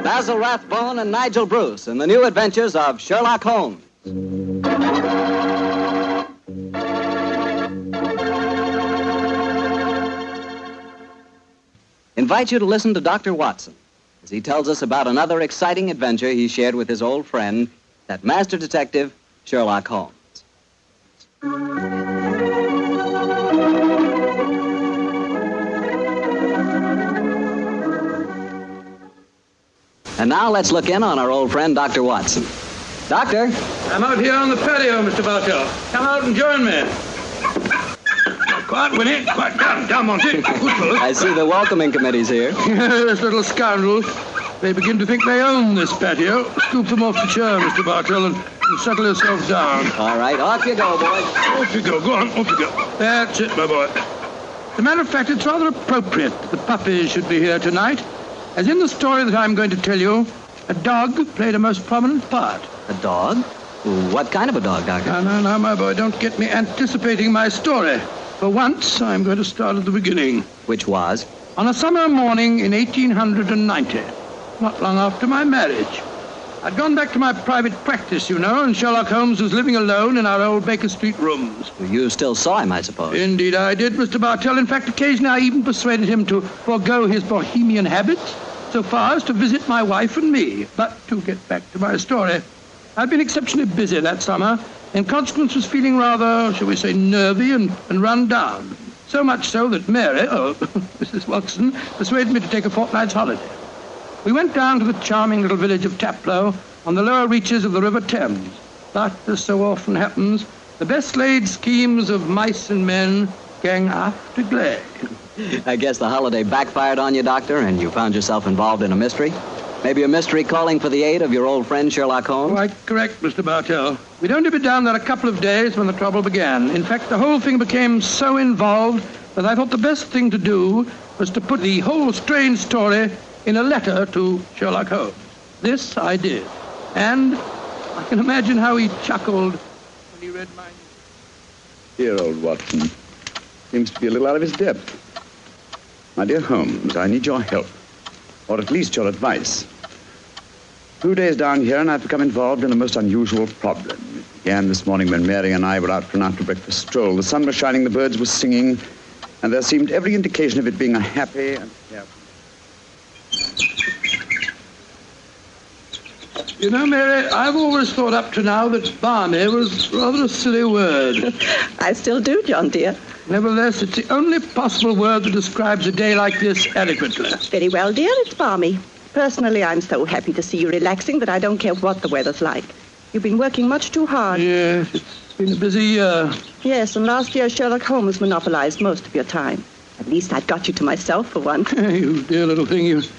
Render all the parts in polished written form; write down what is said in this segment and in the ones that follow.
Basil Rathbone and Nigel Bruce in the new adventures of Sherlock Holmes. Invite you to listen to Dr. Watson as he tells us about another exciting adventure he shared with his old friend, that master detective, Sherlock Holmes. And now let's look in on our old friend, Dr. Watson. Doctor? I'm out here on the patio, Mr. Bartell. Come out and join me. Quiet, Winnie. Quiet. Down, Monty. Good fellow. I see the welcoming committee's here. This little scoundrels. They begin to think they own this patio. Scoop them off the chair, Mr. Bartell, and settle yourself down. All right, off you go, boy. Off you go. Go on, off you go. That's it, my boy. As a matter of fact, it's rather appropriate that the puppies should be here tonight. As in the story that I'm going to tell you, a dog played a most prominent part. A dog? What kind of a dog, Doctor? No, my boy, don't get me anticipating my story. For once, I'm going to start at the beginning. Which was? On a summer morning in 1890, not long after my marriage. I'd gone back to my private practice, you know, and Sherlock Holmes was living alone in our old Baker Street rooms. You still saw him, I suppose. Indeed I did, Mr. Bartell. In fact, occasionally I even persuaded him to forego his bohemian habits so far as to visit my wife and me. But to get back to my story, I'd been exceptionally busy that summer, and consequence was feeling rather, shall we say, nervy and run down. So much so that Mary, Mrs. Watson, persuaded me to take a fortnight's holiday. We went down to the charming little village of Taplow on the lower reaches of the River Thames. But, as so often happens, the best laid schemes of mice and men gang aft to glade. I guess the holiday backfired on you, Doctor, and you found yourself involved in a mystery? Maybe a mystery calling for the aid of your old friend Sherlock Holmes? Quite correct, Mr. Bartell. We'd only been down there a couple of days when the trouble began. In fact, the whole thing became so involved that I thought the best thing to do was to put the whole strange story in a letter to Sherlock Holmes. This I did. And I can imagine how he chuckled when he read my... Dear old Watson. Seems to be a little out of his depth. My dear Holmes, I need your help. Or at least your advice. 2 days down here and I've become involved in a most unusual problem. It began this morning when Mary and I were out for an after-breakfast stroll. The sun was shining, the birds were singing, and there seemed every indication of it being a happy and careful... You know, Mary, I've always thought up to now that balmy was rather a silly word. I still do, John, dear. Nevertheless, it's the only possible word that describes a day like this adequately. Very well, dear, it's balmy. Personally, I'm so happy to see you relaxing that I don't care what the weather's like. You've been working much too hard. Yes, it's been a busy year. Yes, and last year Sherlock Holmes monopolized most of your time. At least I've got you to myself for once. You dear little thing, you've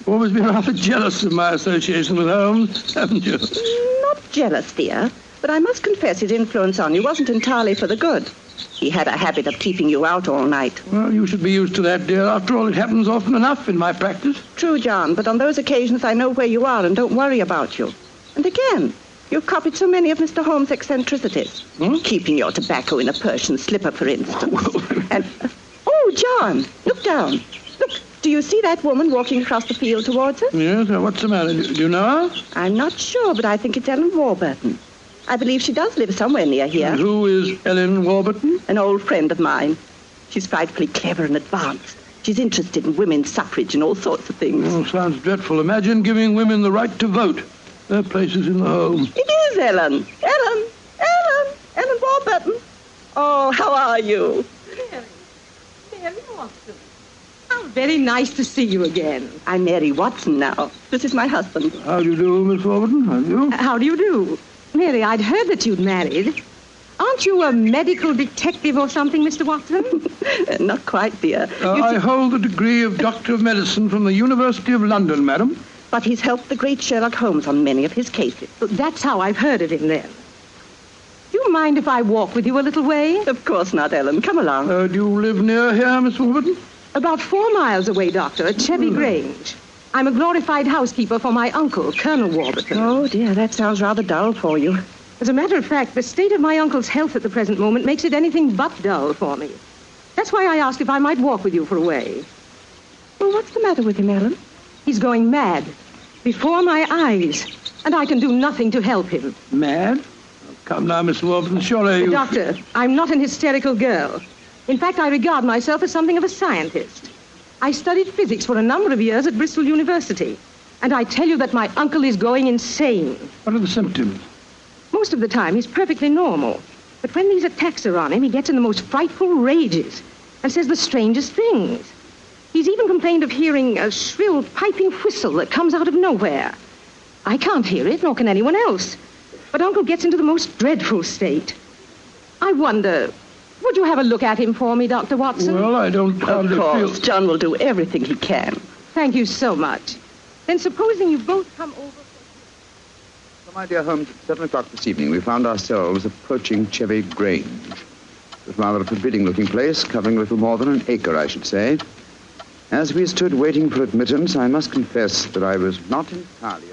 always been rather jealous of my association with Holmes, haven't you? Not jealous, dear, but I must confess his influence on you wasn't entirely for the good. He had a habit of keeping you out all night. Well, you should be used to that, dear. After all, it happens often enough in my practice. True, John, but on those occasions I know where you are and don't worry about you. And again, you've copied so many of Mr. Holmes' eccentricities. Keeping your tobacco in a Persian slipper, for instance. And, oh, John, look down. Look, do you see that woman walking across the field towards us? Yes, what's the matter? Do you know her? I'm not sure, but I think it's Ellen Warburton. I believe she does live somewhere near here. And who is Ellen Warburton? An old friend of mine. She's frightfully clever and advanced. She's interested in women's suffrage and all sorts of things. Oh, sounds dreadful. Imagine giving women the right to vote. Their place is in the home. It is Ellen. Ellen Warburton. Oh, how are you? Mary Watson. How very nice to see you again. I'm Mary Watson now. This is my husband. How do you do, Miss Warburton? How do you? How do you do? Mary, I'd heard that you'd married. Aren't you a medical detective or something, Mr. Watson? Not quite, dear. I hold the degree of Doctor of Medicine from the University of London, madam. But he's helped the great Sherlock Holmes on many of his cases. That's how I've heard of him, then. Do you mind if I walk with you a little way? Of course not, Ellen. Come along. Do you live near here, Miss Warburton? About 4 miles away, Doctor, at Chevy Grange. I'm a glorified housekeeper for my uncle, Colonel Warburton. Oh, dear, that sounds rather dull for you. As a matter of fact, the state of my uncle's health at the present moment makes it anything but dull for me. That's why I asked if I might walk with you for a way. Well, what's the matter with him, Ellen? He's going mad. Before my eyes. And I can do nothing to help him. Mad? Oh, come now, Miss Warburton, surely you... Doctor, I'm not an hysterical girl. In fact, I regard myself as something of a scientist. I studied physics for a number of years at Bristol University. And I tell you that my uncle is going insane. What are the symptoms? Most of the time, he's perfectly normal. But when these attacks are on him, he gets in the most frightful rages and says the strangest things. He's even complained of hearing a shrill, piping whistle that comes out of nowhere. I can't hear it, nor can anyone else. But Uncle gets into the most dreadful state. I wonder, would you have a look at him for me, Dr. Watson? Well, I don't hardly Of course, feel... John will do everything he can. Thank you so much. Then supposing you both come over... So, my dear Holmes, at 7 o'clock this evening, we found ourselves approaching Chevy Grange. It was rather a forbidding-looking place, covering a little more than an acre, I should say. As we stood waiting for admittance, I must confess that I was not entirely...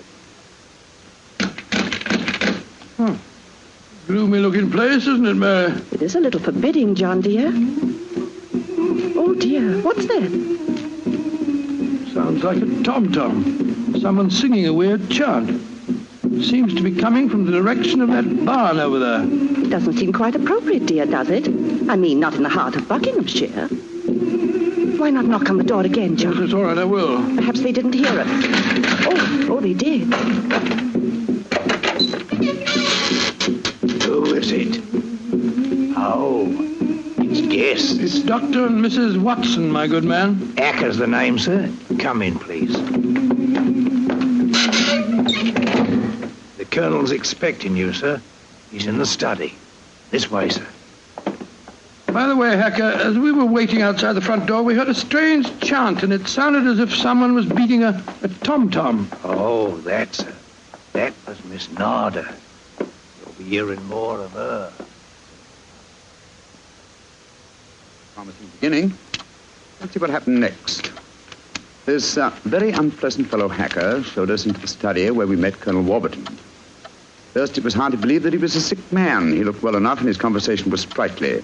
Gloomy-looking place, isn't it, Mary? It is a little forbidding, John, dear. Oh, dear. What's that? Sounds like a tom-tom. Someone singing a weird chant. Seems to be coming from the direction of that barn over there. It doesn't seem quite appropriate, dear, does it? I mean, not in the heart of Buckinghamshire. Why not knock on the door again, John? Yes, all right, I will. Perhaps they didn't hear us. Oh, they did. Who is it? Oh, it's guests. It's Dr. and Mrs. Watson, my good man. Acker's the name, sir. Come in, please. The Colonel's expecting you, sir. He's in the study. This way, sir. By the way, Hacker, as we were waiting outside the front door, we heard a strange chant, and it sounded as if someone was beating a tom-tom. Oh, that was Miss Narda. You'll be hearing more of her. Promising beginning. Let's see what happened next. This very unpleasant fellow Hacker showed us into the study where we met Colonel Warburton. First, it was hard to believe that he was a sick man. He looked well enough, and his conversation was sprightly.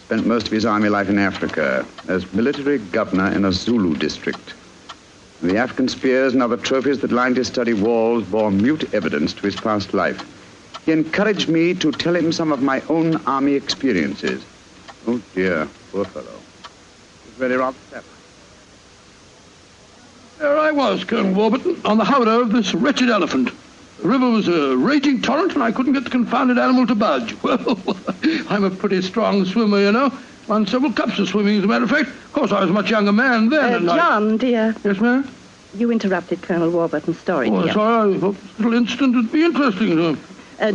Spent most of his army life in Africa as military governor in a Zulu district. And the African spears and other trophies that lined his study walls bore mute evidence to his past life. He encouraged me to tell him some of my own army experiences. Oh, dear, poor fellow. It was really rather sad. There I was, Colonel Warburton, on the howdah of this wretched elephant. The river was a raging torrent, and I couldn't get the confounded animal to budge. Well, I'm a pretty strong swimmer, you know. Won several cups of swimming, as a matter of fact. Of course, I was a much younger man then. and John, dear. Yes, ma'am? You interrupted Colonel Warburton's story, Oh, dear. sorry. I thought this little incident would be interesting.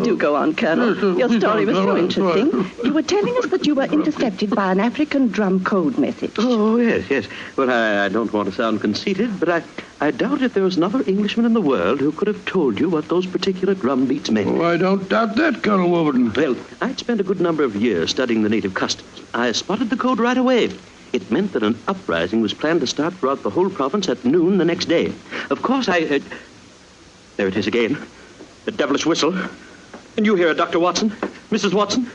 Do go on, Colonel. Yes, Your please story don't. was so Right, interesting. right. You were telling us that you were intercepted by an African drum code message. Oh, yes. Well, I don't want to sound conceited, but I doubt if there was another Englishman in the world who could have told you what those particular drum beats meant. Oh, I don't doubt that, Colonel Warburton. Well, I'd spent a good number of years studying the native customs. I spotted the code right away. It meant that an uprising was planned to start throughout the whole province at noon the next day. Of course, there it is again. The devilish whistle. And you hear it, Dr. Watson? Mrs. Watson?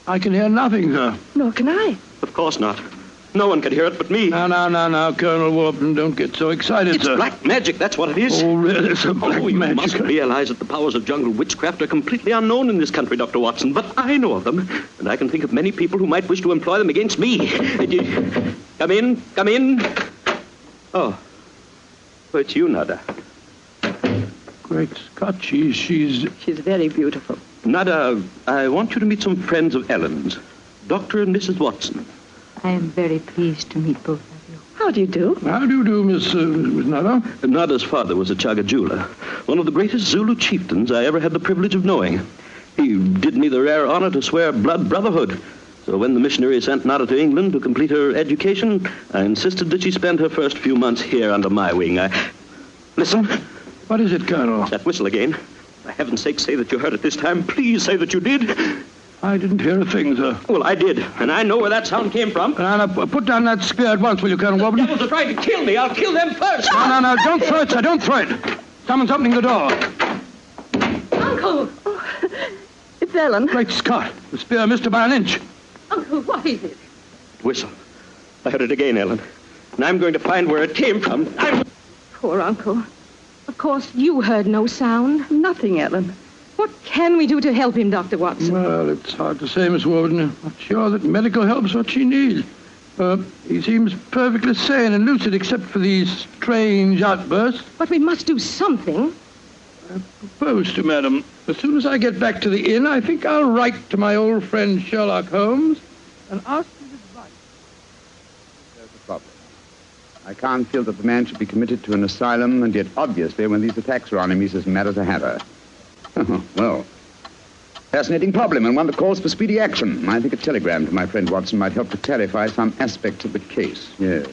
I can hear nothing, sir. Nor can I. Of course not. No one could hear it but me. Now, Colonel Warburton, don't get so excited, It's sir. black magic, that's what it is. Oh, really? It's a black You magic. must realize that the powers of jungle witchcraft are completely unknown in this country, Dr. Watson. But I know of them, and I can think of many people who might wish to employ them against me. Come in. Oh, it's you, Nada. Great Scott, she's... She's very beautiful. Nada, I want you to meet some friends of Ellen's, Dr. and Mrs. Watson. I am very pleased to meet both of you. How do you do? How do you do, Miss Nada? Nada's father was a Chagajula, one of the greatest Zulu chieftains I ever had the privilege of knowing. He did me the rare honor to swear blood brotherhood. So when the missionary sent Nada to England to complete her education, I insisted that she spend her first few months here under my wing. Listen. What is it, Colonel? That whistle again. For heaven's sake, say that you heard it this time. Please say that you did. I didn't hear a thing, sir. Well, I did, and I know where that sound came from. Now, put down that spear at once, will you, Colonel Warburton? Devils are trying to kill me. I'll kill them first. No, don't throw it, sir, don't throw it. Someone's opening the door. Uncle! It's Ellen. Great Scott, the spear missed her by an inch. Uncle, what is it? Whistle. I heard it again, Ellen. and I'm going to find where it came from. Poor Uncle. Of course, you heard no sound. Nothing, Ellen. What can we do to help him, Dr. Watson? Well, it's hard to say, Miss Warburton. I'm not sure that medical help's what she needs. He seems perfectly sane and lucid except for these strange outbursts. But we must do something. I propose to, madam. As soon as I get back to the inn, I think I'll write to my old friend Sherlock Holmes and ask his advice. There's the problem. I can't feel that the man should be committed to an asylum, and yet obviously when these attacks are on him, he's as mad as a hatter. Well, fascinating problem, and one that calls for speedy action. I think a telegram to my friend Watson might help to clarify some aspects of the case. Yes.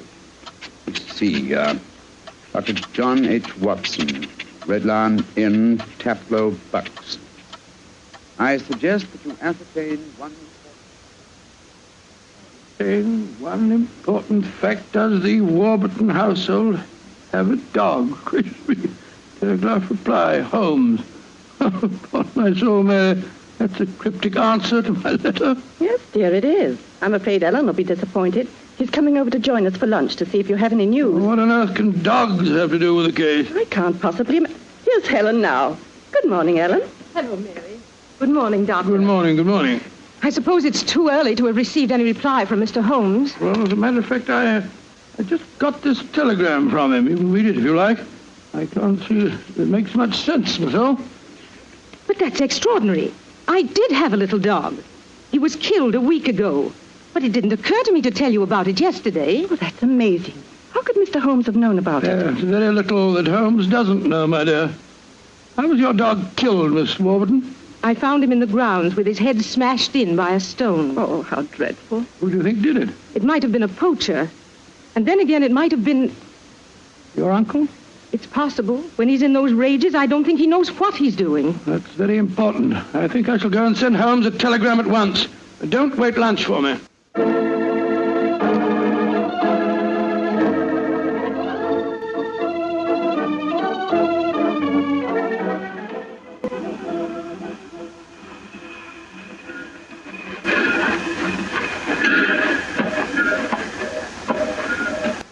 Let's see. Dr. John H. Watson, Red Lion Inn, Taplow, Bucks. I suggest that you ascertain one important fact. Does the Warburton household have a dog? Crispy. Telegraph reply. Holmes. Upon my soul, Mary, that's a cryptic answer to my letter. Yes, dear, it is. I'm afraid Ellen will be disappointed. He's coming over to join us for lunch to see if you have any news. What on earth can dogs have to do with the case? I can't possibly... Here's Helen now. Good morning, Ellen. Hello, Mary. Good morning, Doctor. Good morning, good morning. I suppose it's too early to have received any reply from Mr. Holmes. Well, as a matter of fact, I just got this telegram from him. You can read it if you like. I can't see it makes much sense, myself. But that's extraordinary. I did have a little dog. He was killed a week ago. But it didn't occur to me to tell you about it yesterday. Oh, that's amazing. How could Mr. Holmes have known about it? There's very little that Holmes doesn't know, my dear. How was your dog killed, Miss Warburton? I found him in the grounds with his head smashed in by a stone. Oh, how dreadful. Who do you think did it? It might have been a poacher. And then again, it might have been... Your uncle? It's possible. When he's in those rages, I don't think he knows what he's doing. That's very important. I think I shall go and send Holmes a telegram at once. Don't wait lunch for me.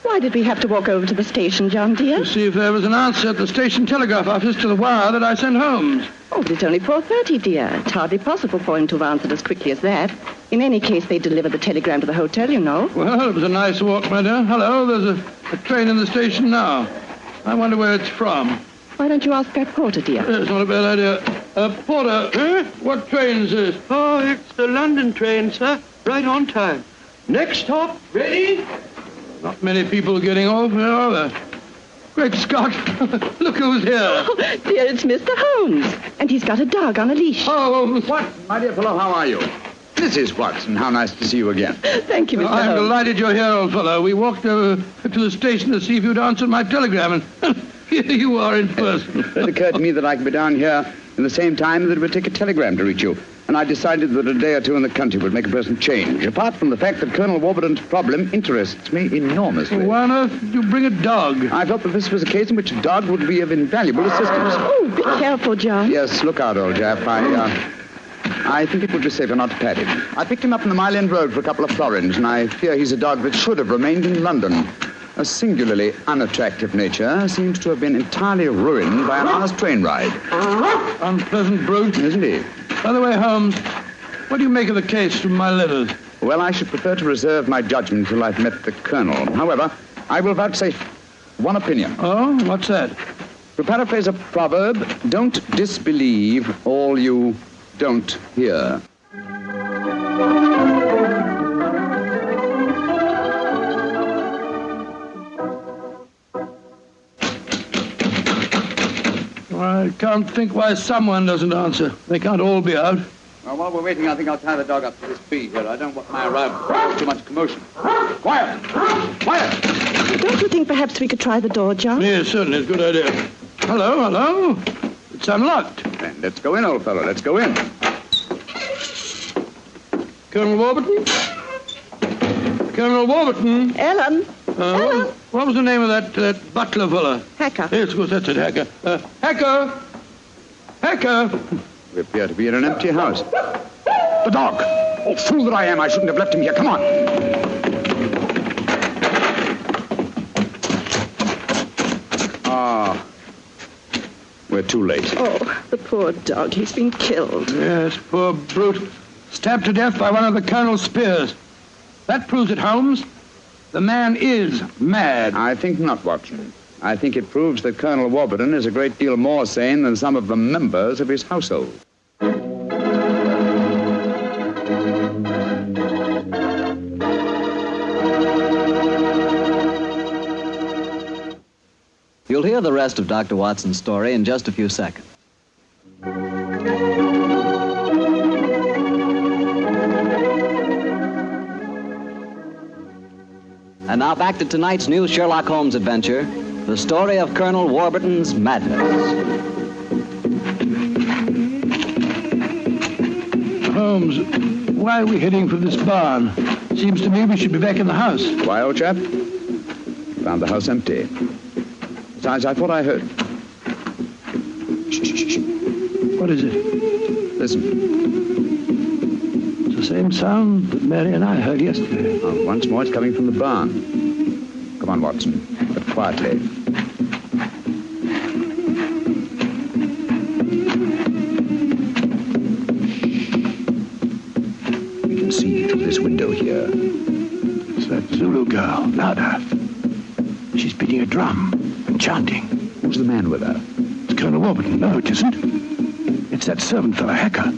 Why did we have to walk over to the station, John, dear? To see if there was an answer at the station telegraph office to the wire that I sent Holmes. Oh, but it's only 4:30, dear. It's hardly possible for him to have answered as quickly as that. In any case, they delivered the telegram to the hotel, you know. Well, it was a nice walk, my dear. Hello, there's a train in the station now. I wonder where it's from. Why don't you ask that porter, dear? It's not a bad idea. Porter, what train is this? Oh, it's the London train, sir. Right on time. Next stop, ready? Not many people getting off here, are there? Great Scott! Look who's here. Oh, dear, it's Mr. Holmes. And he's got a dog on a leash. Oh, What? My dear fellow, how are you? Mrs. Watson, how nice to see you again. Thank you, Mr. I'm Holmes. delighted you're here, old fellow. We walked over to the station to see if you'd answered my telegram, and here you are in person. It occurred to me that I could be down here in the same time that it would take a telegram to reach you. And I decided that a day or two in the country would make a pleasant change, apart from the fact that Colonel Warburton's problem interests me enormously. Why on earth did you bring a dog? I felt that this was a case in which a dog would be of invaluable assistance. Oh, be careful, John. Yes, look out, old chap. I think it would be safer not to pat him. I picked him up in the Mile End Road for a couple of florins, and I fear he's a dog that should have remained in London. A singularly unattractive nature seems to have been entirely ruined by an honest train ride. Unpleasant brute. Isn't he? By the way, Holmes, what do you make of the case from my letters? Well, I should prefer to reserve my judgment until I've met the Colonel. However, I will vouchsafe one opinion. Oh, what's that? To paraphrase a proverb, don't disbelieve all you don't hear. I can't think why someone doesn't answer. They can't all be out. Well, while we're waiting, I think I'll tie the dog up to this tree here. I don't want my arrival to cause too much commotion. Quiet! Quiet! Don't you think perhaps we could try the door, John? Yes, certainly. It's a good idea. Hello. It's unlocked. Then let's go in, old fellow. Let's go in. Colonel Warburton? Colonel Warburton? Ellen? Ellen? What was the name of that butler fella? Hacker. Yes, of course, that's it, Hacker. Hacker! Hacker! We appear to be in an empty house. The dog! Oh, fool that I am. I shouldn't have left him here. Come on. we're too late. Oh, the poor dog. He's been killed. Yes, poor brute. Stabbed to death by one of the Colonel's spears. That proves it, Holmes. The man is mad. I think not, Watson. I think it proves that Colonel Warburton is a great deal more sane than some of the members of his household. You'll hear the rest of Dr. Watson's story in just a few seconds. And now back to tonight's new Sherlock Holmes adventure, the story of Colonel Warburton's madness. Holmes, why are we heading for this barn? Seems to me we should be back in the house. Why, old chap? Found the house empty. Besides, I thought I heard. Shh. What is it? Listen. It's the same sound that Mary and I heard yesterday. Oh, once more, it's coming from the barn. Come on, Watson, but quietly. We can see through this window here. It's that Zulu girl, Nada. She's beating a drum and chanting. Who's the man with her? It's Colonel Warburton. No, it isn't. It's that servant fellow, Hacker.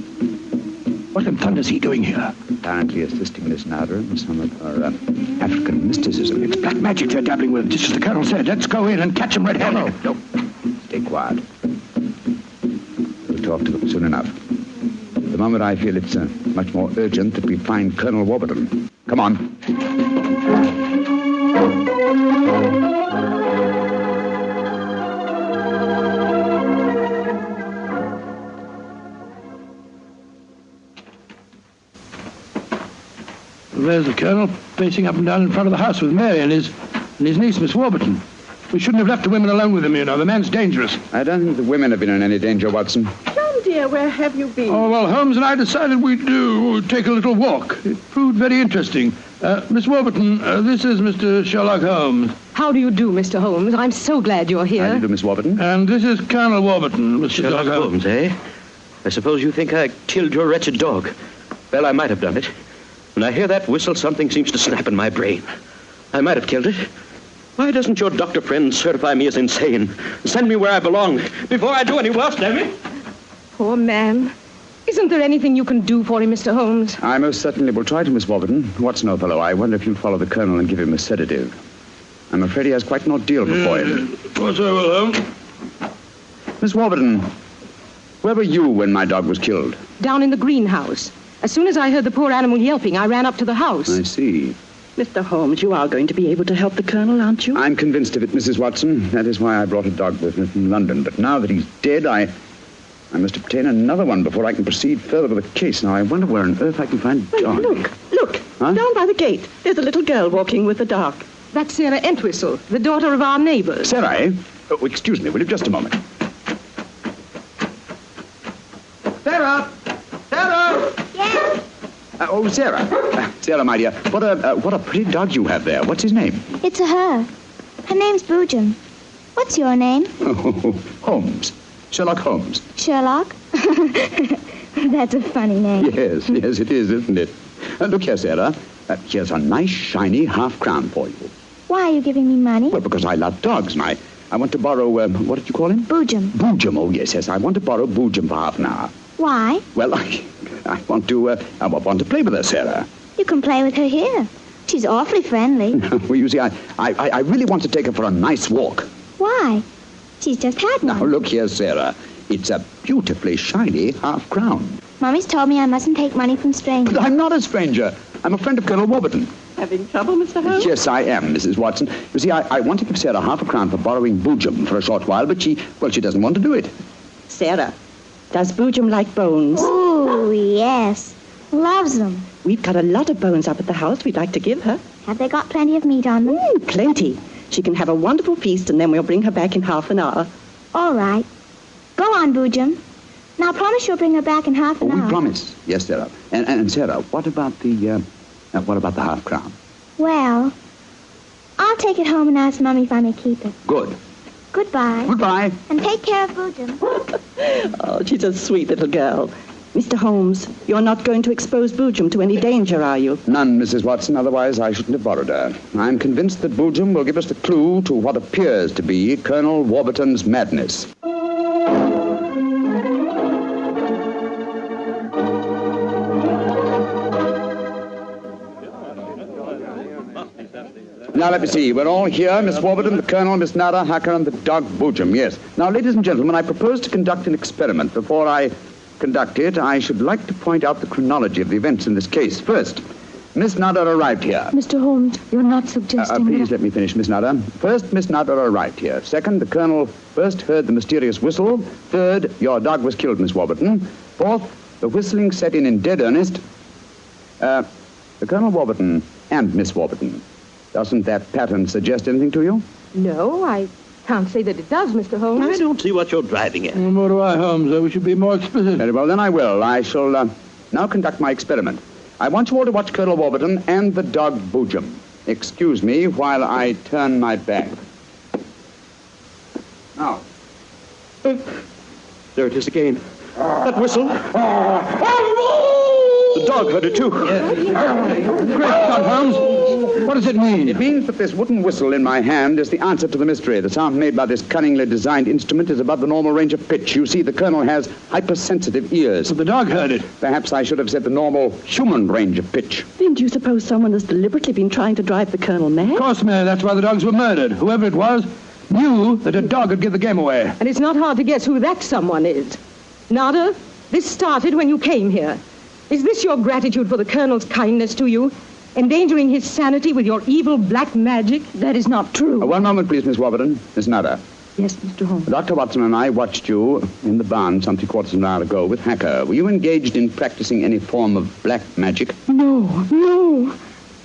What in thunder's he doing here? Apparently assisting Miss Nada in some of her African mysticism. It's black magic they're dabbling with, just as the Colonel said. Let's go in and catch them red-handed. No. Stay quiet. We'll talk to them soon enough. At the moment, I feel it's much more urgent that we find Colonel Warburton. Come on. There's the Colonel, pacing up and down in front of the house with Mary and his niece, Miss Warburton. We shouldn't have left the women alone with him, you know. The man's dangerous. I don't think the women have been in any danger, Watson. John, dear, where have you been? Oh, well, Holmes and I decided we'd take a little walk. It proved very interesting. Miss Warburton, this is Mr. Sherlock Holmes. How do you do, Mr. Holmes? I'm so glad you're here. How do you do, Miss Warburton? And this is Colonel Warburton, Mr. Sherlock Holmes, eh? I suppose you think I killed your wretched dog. Well, I might have done it. When I hear that whistle, something seems to snap in my brain. I might have killed it. Why doesn't your doctor friend certify me as insane? Send me where I belong before I do any worse, damn it? Poor man. Isn't there anything you can do for him, Mr. Holmes? I most certainly will try to, Miss Warburton. Watson, old fellow, I wonder if you'll follow the Colonel and give him a sedative. I'm afraid he has quite an ordeal before him. What's over, Holmes? Miss Warburton, where were you when my dog was killed? Down in the greenhouse. As soon as I heard the poor animal yelping, I ran up to the house. I see. Mr. Holmes, you are going to be able to help the Colonel, aren't you? I'm convinced of it, Mrs. Watson. That is why I brought a dog with me from London. But now that he's dead, I must obtain another one before I can proceed further with the case. Now, I wonder where on earth I can find a dog. Look. Huh? Down by the gate. There's a little girl walking with a dog. That's Sarah Entwistle, the daughter of our neighbors. Sarah, eh? Oh, excuse me, will you just a moment? Sarah! Sarah! Yes? Sarah. Sarah, my dear, what a pretty dog you have there. What's his name? It's a her. Her name's Boojum. What's your name? Holmes. Sherlock Holmes. Sherlock? That's a funny name. Yes, it is, isn't it? Look here, Sarah. Here's a nice, shiny half-crown for you. Why are you giving me money? Well, because I love dogs, and I want to borrow, what did you call him? Boojum. Boojum, oh, yes. I want to borrow Boojum for half an hour. Why? Well, I want to play with her, Sarah. You can play with her here. She's awfully friendly. Well, you see, I really want to take her for a nice walk. Why? She's just had one. Now, look here, Sarah. It's a beautifully shiny half-crown. Mommy's told me I mustn't take money from strangers. But I'm not a stranger. I'm a friend of Colonel Warburton. Having trouble, Mr. Holmes? Yes, I am, Mrs. Watson. You see, I want to give Sarah half a crown for borrowing Boojum for a short while, but she doesn't want to do it. Sarah, does Boojum like bones? Oh, yes. Loves them. We've got a lot of bones up at the house we'd like to give her. Have they got plenty of meat on them? Plenty. She can have a wonderful feast, and then we'll bring her back in half an hour. All right. Go on, Boojum. Now, promise you'll bring her back in half an hour. We promise. Yes, Sarah. And Sarah, what about the half crown? Well, I'll take it home and ask Mummy if I may keep it. Good. Goodbye. Goodbye. And take care of Boojum. Oh, she's a sweet little girl. Mr. Holmes, you're not going to expose Boojum to any danger, are you? None, Mrs. Watson, otherwise I shouldn't have borrowed her. I'm convinced that Boojum will give us the clue to what appears to be Colonel Warburton's madness. Now, let me see. We're all here. Miss Warburton, the Colonel, Miss Nada, Hacker, and the dog Boojum. Yes. Now, ladies and gentlemen, I propose to conduct an experiment. Before I conduct it, I should like to point out the chronology of the events in this case. First, Miss Nada arrived here. Mr. Holmes, you're not suggesting Please let me finish, Miss Nada. First, Miss Nada arrived here. Second, the Colonel first heard the mysterious whistle. Third, your dog was killed, Miss Warburton. Fourth, the whistling set in dead earnest. The Colonel Warburton and Miss Warburton. Doesn't that pattern suggest anything to you? No, I can't say that it does, Mr. Holmes. I don't see what you're driving at. Nor do I, Holmes. We should be more explicit. Very well, then I will. I shall now conduct my experiment. I want you all to watch Colonel Warburton and the dog Boojum. Excuse me while I turn my back. Now. There it is again. That whistle. The dog heard it, too. Great Scott, Holmes. What does it mean? It means that this wooden whistle in my hand is the answer to the mystery. The sound made by this cunningly designed instrument is above the normal range of pitch. You see, the Colonel has hypersensitive ears. But the dog heard it. Perhaps I should have said the normal human range of pitch. Then do you suppose someone has deliberately been trying to drive the Colonel mad? Of course, Mary, that's why the dogs were murdered. Whoever it was knew that a dog would give the game away. And it's not hard to guess who that someone is. Nada, this started when you came here. Is this your gratitude for the Colonel's kindness to you? Endangering his sanity with your evil black magic? That is not true. One moment, please, Miss Warburton. Miss Nada. Yes, Mr. Holmes. Dr. Watson and I watched you in the barn some 3/4 of an hour ago with Hacker. Were you engaged in practicing any form of black magic? No.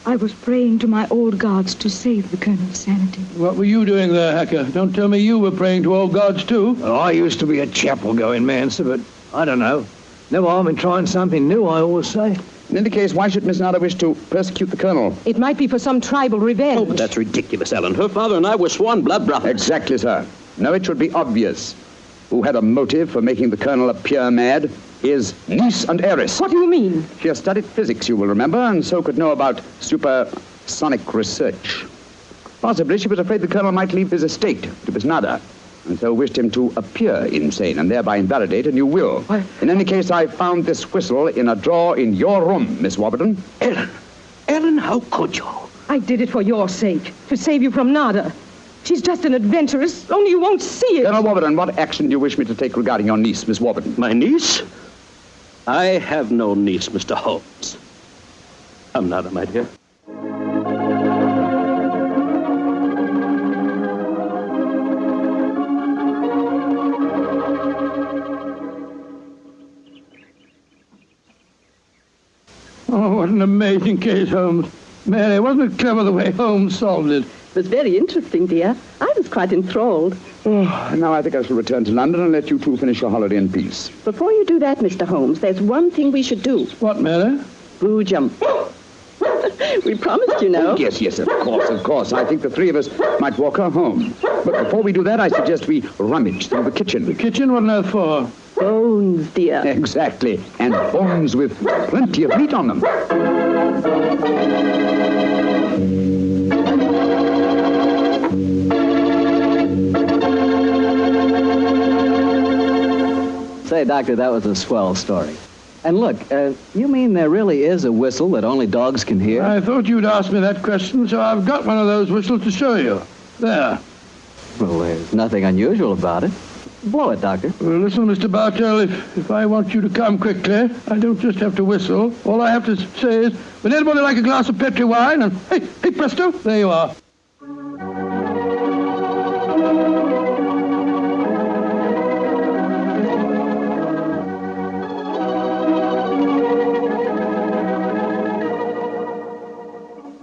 I was praying to my old gods to save the Colonel's sanity. What were you doing there, Hacker? Don't tell me you were praying to old gods, too. Well, I used to be a chapel-going man, sir, but I don't know. No harm in trying something new, I always say. In any case, why should Miss Nada wish to persecute the Colonel? It might be for some tribal revenge. Oh, but that's ridiculous, Ellen. Her father and I were sworn blood brothers. Exactly, sir. No, it should be obvious. Who had a motive for making the Colonel appear mad? His niece and heiress. What do you mean? She has studied physics, you will remember, and so could know about supersonic research. Possibly she was afraid the Colonel might leave his estate to Miss Nada, and so wished him to appear insane and thereby invalidate a new will. What? In any case, I found this whistle in a drawer in your room, Miss Warburton. Ellen, how could you? I did it for your sake, to save you from Nada. She's just an adventuress, only you won't see it. Colonel Warburton, what action do you wish me to take regarding your niece, Miss Warburton? My niece? I have no niece, Mr. Holmes. I'm Nada, my dear. Oh, what an amazing case, Holmes. Mary, wasn't it clever the way Holmes solved it? It was very interesting, dear. I was quite enthralled. Oh, now I think I shall return to London and let you two finish your holiday in peace. Before you do that, Mr. Holmes, there's one thing we should do. What, Mary? Boojum. We promised, you know. Yes, of course. I think the three of us might walk her home. But before we do that, I suggest we rummage through the kitchen. The kitchen? What on earth for? Bones, dear. Exactly. And bones with plenty of meat on them. Say, Doctor, that was a swell story. And look, you mean there really is a whistle that only dogs can hear? I thought you'd ask me that question, so I've got one of those whistles to show you. There. Well, there's nothing unusual about it. Blow it, Doctor. Well, listen, Mr. Bartell, if I want you to come quickly, I don't just have to whistle. All I have to say is, would anybody like a glass of Petri wine? And hey, presto, there you are.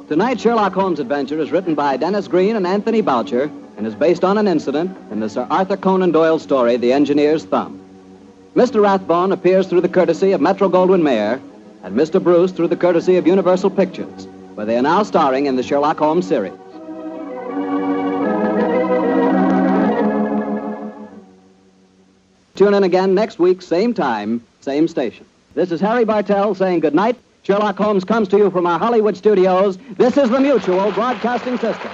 Tonight's Sherlock Holmes adventure is written by Dennis Green and Anthony Boucher and is based on an incident in the Sir Arthur Conan Doyle story, The Engineer's Thumb. Mr. Rathbone appears through the courtesy of Metro-Goldwyn-Mayer and Mr. Bruce through the courtesy of Universal Pictures, where they are now starring in the Sherlock Holmes series. Tune in again next week, same time, same station. This is Harry Bartell saying good night. Sherlock Holmes comes to you from our Hollywood studios. This is the Mutual Broadcasting System.